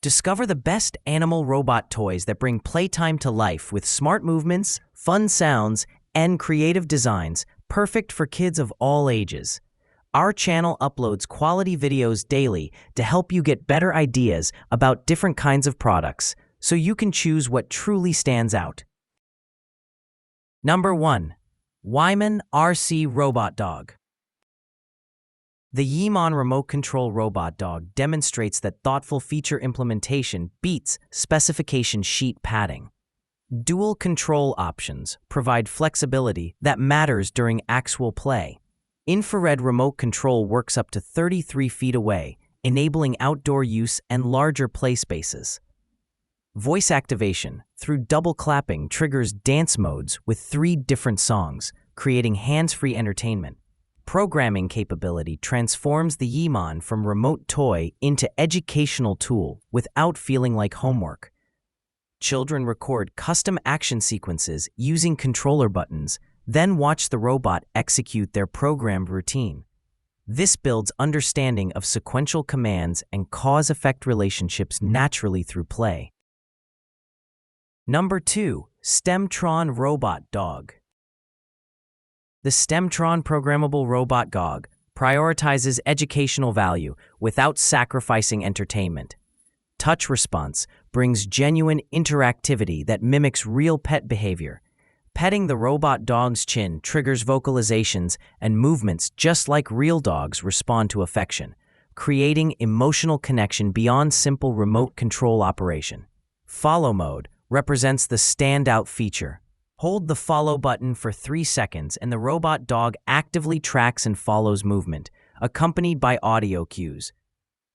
Discover the best animal robot toys that bring playtime to life with smart movements, fun sounds, and creative designs, perfect for kids of all ages. Our channel uploads quality videos daily to help you get better ideas about different kinds of products, so you can choose what truly stands out. Number 1. Wyman RC Robot Dog. The Yeemon remote control robot dog demonstrates that thoughtful feature implementation beats specification sheet padding. Dual control options provide flexibility that matters during actual play. Infrared remote control works up to 33 feet away, enabling outdoor use and larger play spaces. Voice activation through double clapping triggers dance modes with 3 different songs, creating hands-free entertainment. Programming capability transforms the Yeemon from remote toy into educational tool without feeling like homework. Children record custom action sequences using controller buttons, then watch the robot execute their programmed routine. This builds understanding of sequential commands and cause-effect relationships naturally through play. Number 2. Stemtron Robot Dog. The Stemtron programmable robot dog prioritizes educational value without sacrificing entertainment. Touch response brings genuine interactivity that mimics real pet behavior. Petting the robot dog's chin triggers vocalizations and movements just like real dogs respond to affection, creating emotional connection beyond simple remote control operation. Follow mode represents the standout feature. Hold the follow button for 3 seconds and the robot dog actively tracks and follows movement, accompanied by audio cues.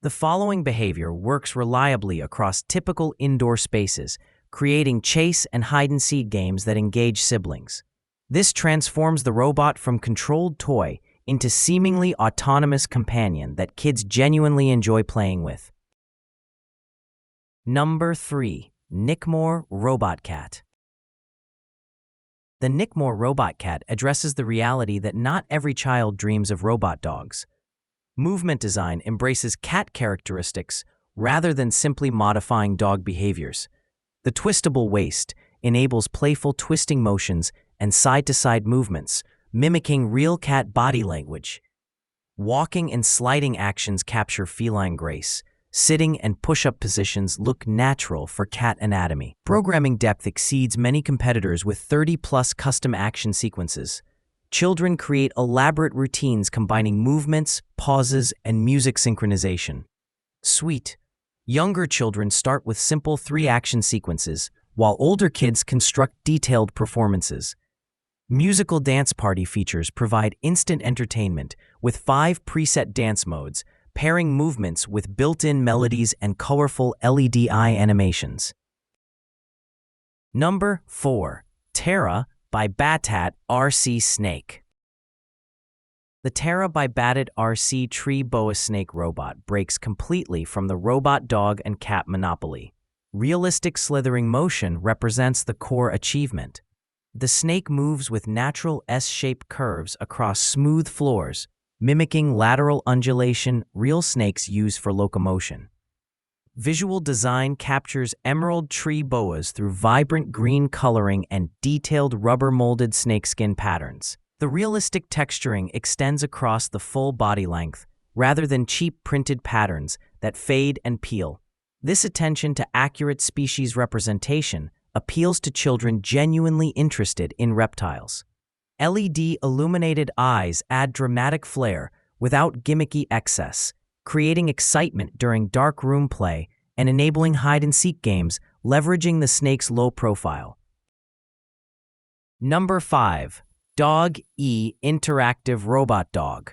The following behavior works reliably across typical indoor spaces, creating chase and hide-and-seek games that engage siblings. This transforms the robot from controlled toy into seemingly autonomous companion that kids genuinely enjoy playing with. Number 3. Nickmore Robot Cat. The Nickmore Robot Cat addresses the reality that not every child dreams of robot dogs. Movement design embraces cat characteristics rather than simply modifying dog behaviors. The twistable waist enables playful twisting motions and side-to-side movements, mimicking real cat body language. Walking and sliding actions capture feline grace. Sitting and push-up positions look natural for cat anatomy. Programming depth exceeds many competitors with 30-plus custom action sequences. Children create elaborate routines combining movements, pauses, and music synchronization. Sweet. Younger children start with simple 3-action sequences, while older kids construct detailed performances. Musical dance party features provide instant entertainment with 5 preset dance modes, pairing movements with built-in melodies and colorful LED eye animations. Number 4. Terra by Batat RC Snake. The Terra by Batat RC Tree Boa Snake robot breaks completely from the robot dog and cat monopoly. Realistic slithering motion represents the core achievement. The snake moves with natural S-shaped curves across smooth floors, mimicking lateral undulation real snakes use for locomotion. Visual design captures emerald tree boas through vibrant green coloring and detailed rubber-molded snakeskin patterns. The realistic texturing extends across the full body length, rather than cheap printed patterns that fade and peel. This attention to accurate species representation appeals to children genuinely interested in reptiles. LED illuminated eyes add dramatic flair without gimmicky excess, creating excitement during dark room play and enabling hide-and-seek games leveraging the snake's low profile. Number 5. Dog-E Interactive Robot Dog.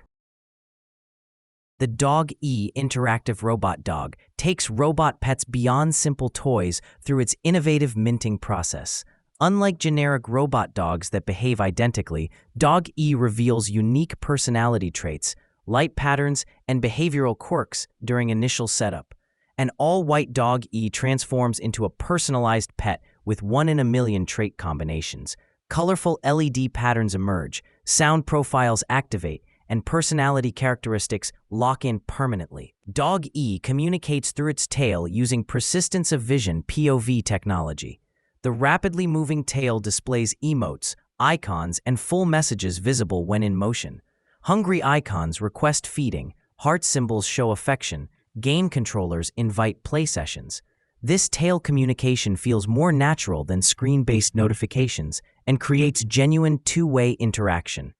The Dog-E Interactive Robot Dog takes robot pets beyond simple toys through its innovative minting process. Unlike generic robot dogs that behave identically, Dog-E reveals unique personality traits, light patterns, and behavioral quirks during initial setup. An all-white Dog-E transforms into a personalized pet with 1-in-a-million trait combinations. Colorful LED patterns emerge, sound profiles activate, and personality characteristics lock in permanently. Dog E communicates through its tail using persistence of vision (POV) technology. The rapidly moving tail displays emotes, icons, and full messages visible when in motion. Hungry icons request feeding, heart symbols show affection, game controllers invite play sessions. This tail communication feels more natural than screen-based notifications and creates genuine two-way interaction.